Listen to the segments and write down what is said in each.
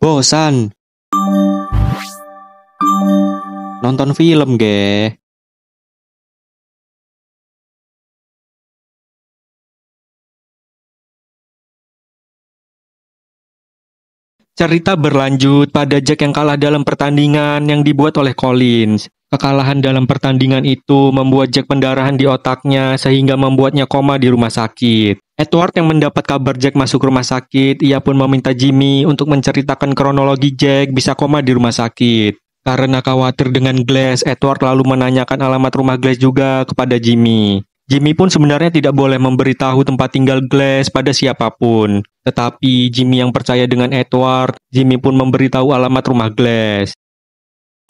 Bosan nonton film ge. Cerita berlanjut pada Jack yang kalah dalam pertandingan yang dibuat oleh Collins. Kekalahan dalam pertandingan itu membuat Jack pendarahan di otaknya sehingga membuatnya koma di rumah sakit. Edward yang mendapat kabar Jack masuk rumah sakit, ia pun meminta Jimmy untuk menceritakan kronologi Jack bisa koma di rumah sakit. Karena khawatir dengan Glass, Edward lalu menanyakan alamat rumah Glass juga kepada Jimmy. Jimmy pun sebenarnya tidak boleh memberitahu tempat tinggal Glass pada siapapun. Tetapi Jimmy yang percaya dengan Edward, Jimmy pun memberitahu alamat rumah Glass.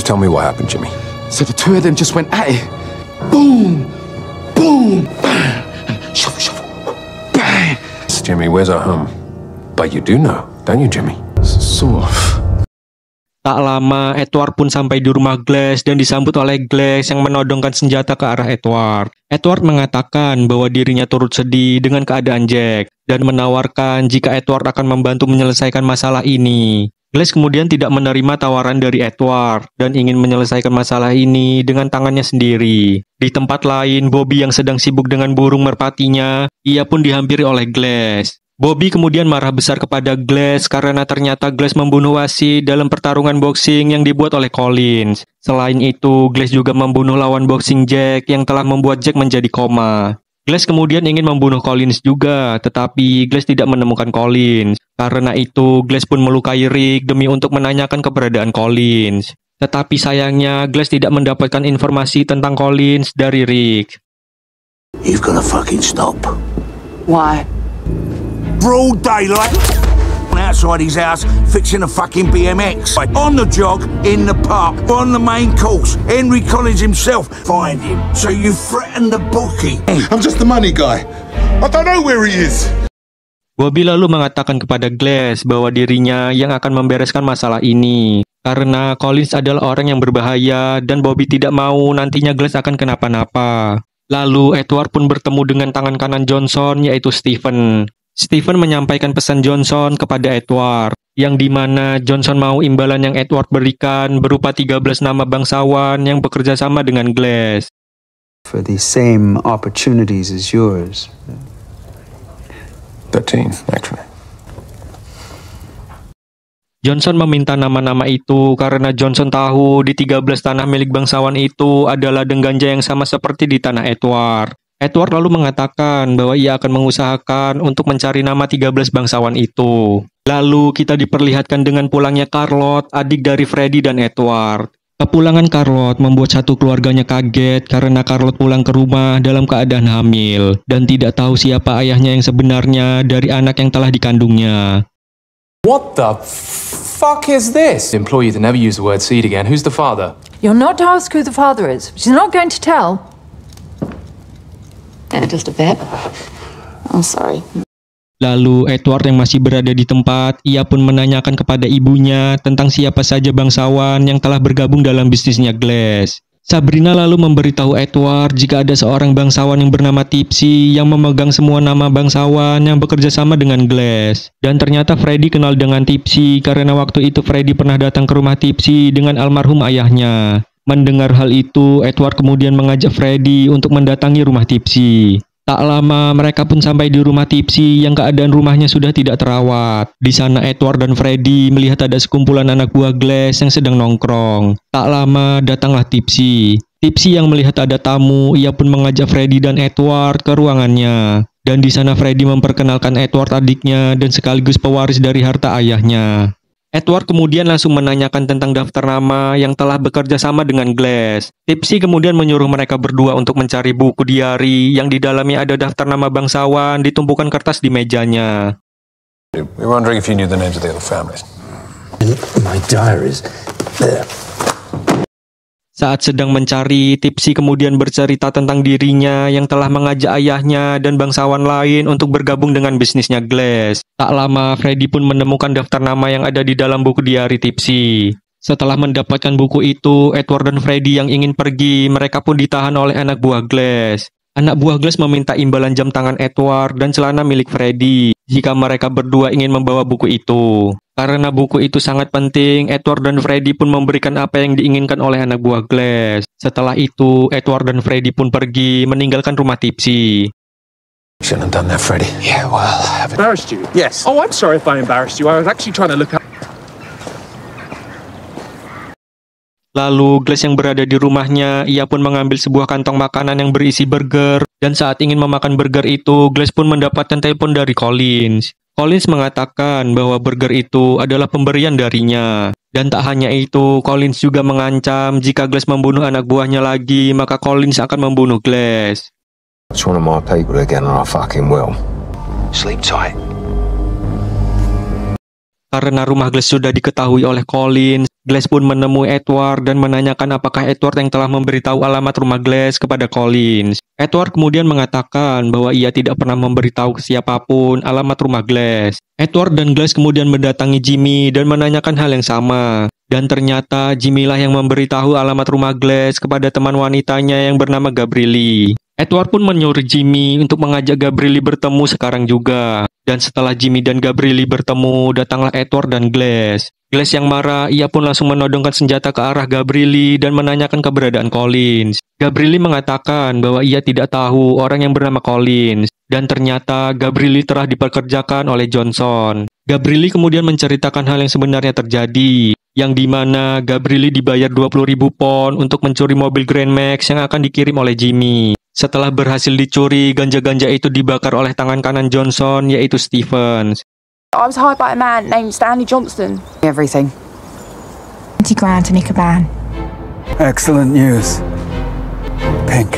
Tell me what happened, Jimmy. So the two of them just went at it. Boom! Boom! Bang! Shuffle, shuffle. Bang! Jimmy, where's our home? But you do know, don't you, Jimmy? Sort of. Tak lama, Edward pun sampai di rumah Glass dan disambut oleh Glass yang menodongkan senjata ke arah Edward. Edward mengatakan bahwa dirinya turut sedih dengan keadaan Jack dan menawarkan jika Edward akan membantu menyelesaikan masalah ini. Glass kemudian tidak menerima tawaran dari Edward dan ingin menyelesaikan masalah ini dengan tangannya sendiri. Di tempat lain, Bobby yang sedang sibuk dengan burung merpatinya, ia pun dihampiri oleh Glass. Bobby kemudian marah besar kepada Glass karena ternyata Glass membunuh wasit dalam pertarungan boxing yang dibuat oleh Collins. Selain itu, Glass juga membunuh lawan boxing Jack yang telah membuat Jack menjadi koma. Glass kemudian ingin membunuh Collins juga, tetapi Glass tidak menemukan Collins. Karena itu, Glass pun melukai Rick demi untuk menanyakan keberadaan Collins. Tetapi sayangnya, Glass tidak mendapatkan informasi tentang Collins dari Rick. You've got to fucking stop. Why? Broad daylight. Outside his house, fixing a fucking BMX. On the jog, in the park, on the main course. Henry Collins himself. Find him. So you threaten the bookie. I'm just the money guy. I don't know where he is. Bobby lalu mengatakan kepada Glass bahwa dirinya yang akan membereskan masalah ini. Karena Collins adalah orang yang berbahaya dan Bobby tidak mau nantinya Glass akan kenapa-napa. Lalu Edward pun bertemu dengan tangan kanan Johnson yaitu Stephen. Stephen menyampaikan pesan Johnson kepada Edward, yang dimana Johnson mau imbalan yang Edward berikan berupa 13 nama bangsawan yang bekerja sama dengan Glass. For the same opportunities as yours. 13, actually. Johnson meminta nama-nama itu karena Johnson tahu di 13 tanah milik bangsawan itu ada ladang ganja yang sama seperti di tanah Edward. Edward lalu mengatakan bahwa ia akan mengusahakan untuk mencari nama 13 bangsawan itu. Lalu kita diperlihatkan dengan pulangnya Charlotte, adik dari Freddy dan Edward. Kepulangan Charlotte membuat satu keluarganya kaget karena Charlotte pulang ke rumah dalam keadaan hamil dan tidak tahu siapa ayahnya yang sebenarnya dari anak yang telah dikandungnya. What the fuck is this? Implore you to never use the word seed again. Who's the father? You're not to ask who the father is. She's not going to tell. Just a bit. I'm sorry. Lalu Edward yang masih berada di tempat, ia pun menanyakan kepada ibunya tentang siapa saja bangsawan yang telah bergabung dalam bisnisnya Glass. Sabrina lalu memberitahu Edward jika ada seorang bangsawan yang bernama Tipsy yang memegang semua nama bangsawan yang bekerja sama dengan Glass. Dan ternyata Freddy kenal dengan Tipsy karena waktu itu Freddy pernah datang ke rumah Tipsy dengan almarhum ayahnya. Mendengar hal itu, Edward kemudian mengajak Freddy untuk mendatangi rumah Tipsy. Tak lama, mereka pun sampai di rumah Tipsy yang keadaan rumahnya sudah tidak terawat. Di sana Edward dan Freddy melihat ada sekumpulan anak buah Glass yang sedang nongkrong. Tak lama, datanglah Tipsy. Tipsy yang melihat ada tamu, ia pun mengajak Freddy dan Edward ke ruangannya. Dan di sana Freddy memperkenalkan Edward adiknya dan sekaligus pewaris dari harta ayahnya. Edward kemudian langsung menanyakan tentang daftar nama yang telah bekerja sama dengan Glass. Tipsy kemudian menyuruh mereka berdua untuk mencari buku diari yang di dalamnya ada daftar nama bangsawan di tumpukan kertas di mejanya. We're wondering if you knew the names of the other families. My diaries. There. Saat sedang mencari, Tipsy kemudian bercerita tentang dirinya yang telah mengajak ayahnya dan bangsawan lain untuk bergabung dengan bisnisnya Glass. Tak lama, Freddy pun menemukan daftar nama yang ada di dalam buku diari Tipsy. Setelah mendapatkan buku itu, Edward dan Freddy yang ingin pergi, mereka pun ditahan oleh anak buah Glass. Anak buah Glass meminta imbalan jam tangan Edward dan celana milik Freddy jika mereka berdua ingin membawa buku itu. Karena buku itu sangat penting, Edward dan Freddy pun memberikan apa yang diinginkan oleh anak buah Glass. Setelah itu, Edward dan Freddy pun pergi meninggalkan rumah Tipsy. Shouldn't have done that, Freddy. Yeah, well, I haven't. Embarrassed you? Yes. Oh, I'm sorry if I embarrassed you. I was actually trying to look up. Lalu Glass yang berada di rumahnya, ia pun mengambil sebuah kantong makanan yang berisi burger. Dan saat ingin memakan burger itu, Glass pun mendapatkan telepon dari Collins. Collins mengatakan bahwa burger itu adalah pemberian darinya. Dan tak hanya itu, Collins juga mengancam jika Glass membunuh anak buahnya lagi, maka Collins akan membunuh Glass. It's one of my people again and I fucking will. Sleep tight. Karena rumah Glass sudah diketahui oleh Collins, Glass pun menemui Edward dan menanyakan apakah Edward yang telah memberitahu alamat rumah Glass kepada Collins. Edward kemudian mengatakan bahwa ia tidak pernah memberitahu ke siapapun alamat rumah Glass. Edward dan Glass kemudian mendatangi Jimmy dan menanyakan hal yang sama. Dan ternyata Jimmy lah yang memberitahu alamat rumah Glass kepada teman wanitanya yang bernama Gabrielle. Edward pun menyuruh Jimmy untuk mengajak Gabrielle bertemu sekarang juga. Dan setelah Jimmy dan Gabrielle bertemu, datanglah Edward dan Glass. Glass yang marah, ia pun langsung menodongkan senjata ke arah Gabrielle dan menanyakan keberadaan Collins. Gabrielle mengatakan bahwa ia tidak tahu orang yang bernama Collins. Dan ternyata Gabrielle telah dipekerjakan oleh Johnson. Gabrielle kemudian menceritakan hal yang sebenarnya terjadi. Yang dimana Gabrielle dibayar 20.000 pound untuk mencuri mobil Grand Max yang akan dikirim oleh Jimmy. Setelah berhasil dicuri, ganja-ganja itu dibakar oleh tangan kanan Johnson, yaitu Stevens. I was hired by a man named Stanley Johnston. Everything. 20 grand to nick a van. Excellent news. Pink.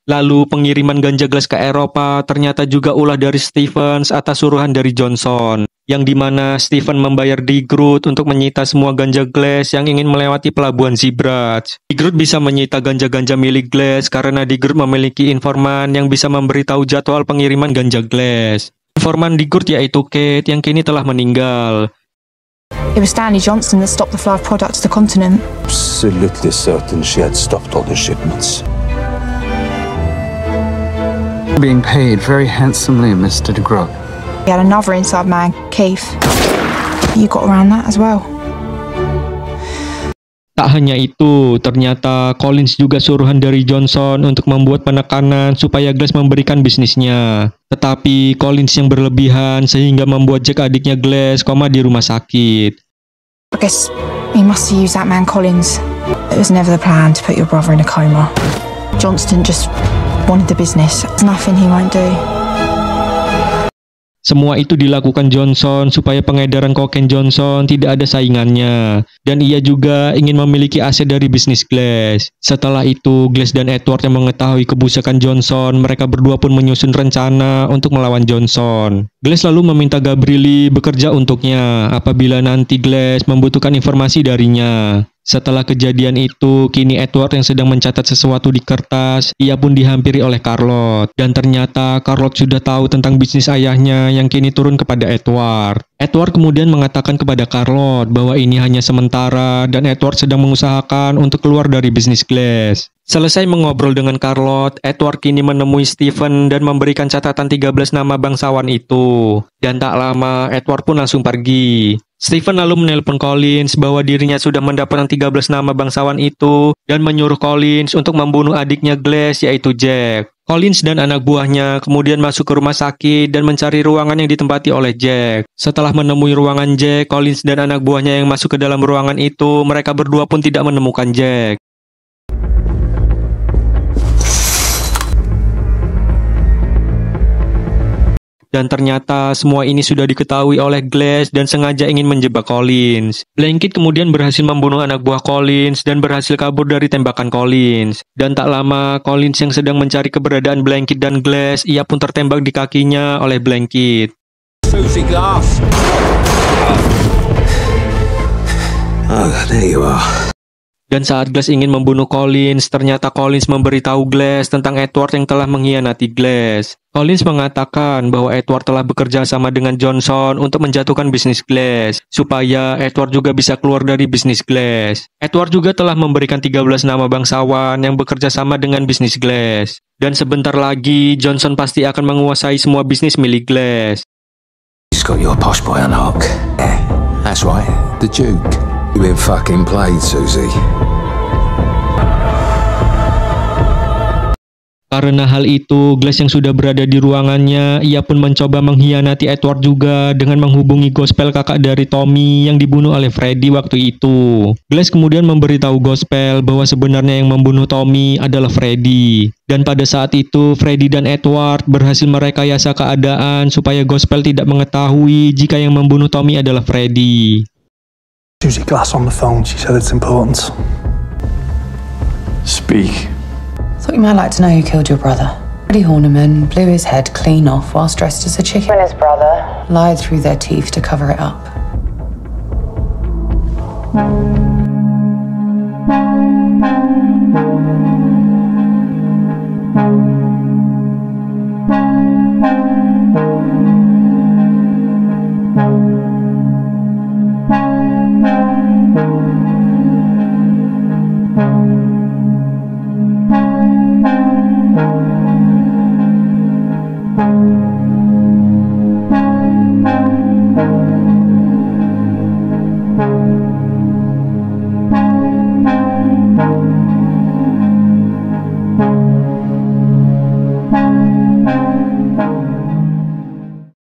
Lalu pengiriman ganja Glass ke Eropa ternyata juga ulah dari Stevens atas suruhan dari Johnson. Yang dimana Steven membayar Digrut untuk menyita semua ganja Glass yang ingin melewati pelabuhan Zeebrugge. Digrut bisa menyita ganja-ganja milik Glass karena Digrut memiliki informan yang bisa memberitahu jadwal pengiriman ganja Glass. Informan Digrut yaitu Kate yang kini telah meninggal. It was Stanley Johnston that stopped the flow of products to the continent. Absolutely certain she had stopped all the shipments. Being paid very handsomely, Mr. DeGroat. He had another inside man, Keith. You got around that as well. Tak hanya itu, ternyata Collins juga suruhan dari Johnson untuk membuat penekanan supaya Glass memberikan bisnisnya. Tetapi Collins yang berlebihan sehingga membuat Jack adiknya Glass koma di rumah sakit. I guess he must have used that man Collins. It was never the plan to put your brother in a coma. Johnston just wanted the business. There's nothing he won't do. Semua itu dilakukan Johnson supaya pengedaran kokain Johnson tidak ada saingannya. Dan ia juga ingin memiliki aset dari bisnis Glass. Setelah itu, Glass dan Edward yang mengetahui kebusukan Johnson, mereka berdua pun menyusun rencana untuk melawan Johnson. Glass lalu meminta Gabrielle bekerja untuknya apabila nanti Glass membutuhkan informasi darinya. Setelah kejadian itu, kini Edward yang sedang mencatat sesuatu di kertas, ia pun dihampiri oleh Charlotte. Dan ternyata Charlotte sudah tahu tentang bisnis ayahnya yang kini turun kepada Edward. Edward kemudian mengatakan kepada Charlotte bahwa ini hanya sementara dan Edward sedang mengusahakan untuk keluar dari bisnis Glass. Selesai mengobrol dengan Charlotte, Edward kini menemui Steven dan memberikan catatan 13 nama bangsawan itu. Dan tak lama, Edward pun langsung pergi. Steven lalu menelpon Collins bahwa dirinya sudah mendapatkan 13 nama bangsawan itu dan menyuruh Collins untuk membunuh adiknya Glass yaitu Jack. Collins dan anak buahnya kemudian masuk ke rumah sakit dan mencari ruangan yang ditempati oleh Jack. Setelah menemui ruangan Jack, Collins dan anak buahnya yang masuk ke dalam ruangan itu, mereka berdua pun tidak menemukan Jack. Dan ternyata semua ini sudah diketahui oleh Glass dan sengaja ingin menjebak Collins. Blanket kemudian berhasil membunuh anak buah Collins dan berhasil kabur dari tembakan Collins. Dan tak lama, Collins yang sedang mencari keberadaan Blanket dan Glass, ia pun tertembak di kakinya oleh Blanket. Susie Glass. Oh, there you are. Dan saat Glass ingin membunuh Collins, ternyata Collins memberitahu Glass tentang Edward yang telah mengkhianati Glass. Collins mengatakan bahwa Edward telah bekerja sama dengan Johnson untuk menjatuhkan bisnis Glass, supaya Edward juga bisa keluar dari bisnis Glass. Edward juga telah memberikan 13 nama bangsawan yang bekerja sama dengan bisnis Glass. Dan sebentar lagi, Johnson pasti akan menguasai semua bisnis milik Glass. He's got your posh boy on hook. Yeah, that's right, the Duke. You been fucking played, Susie. Karena hal itu, Glass yang sudah berada di ruangannya, ia pun mencoba mengkhianati Edward juga dengan menghubungi Gospel, kakak dari Tommy yang dibunuh oleh Freddy waktu itu. Glass kemudian memberitahu Gospel bahwa sebenarnya yang membunuh Tommy adalah Freddy. Dan pada saat itu, Freddy dan Edward berhasil merekayasa keadaan supaya Gospel tidak mengetahui jika yang membunuh Tommy adalah Freddy. Susie Glass on the phone, she said it's important. Speak. Thought you might like to know who killed your brother. Freddie Horniman blew his head clean off whilst dressed as a chicken. And his brother lied through their teeth to cover it up.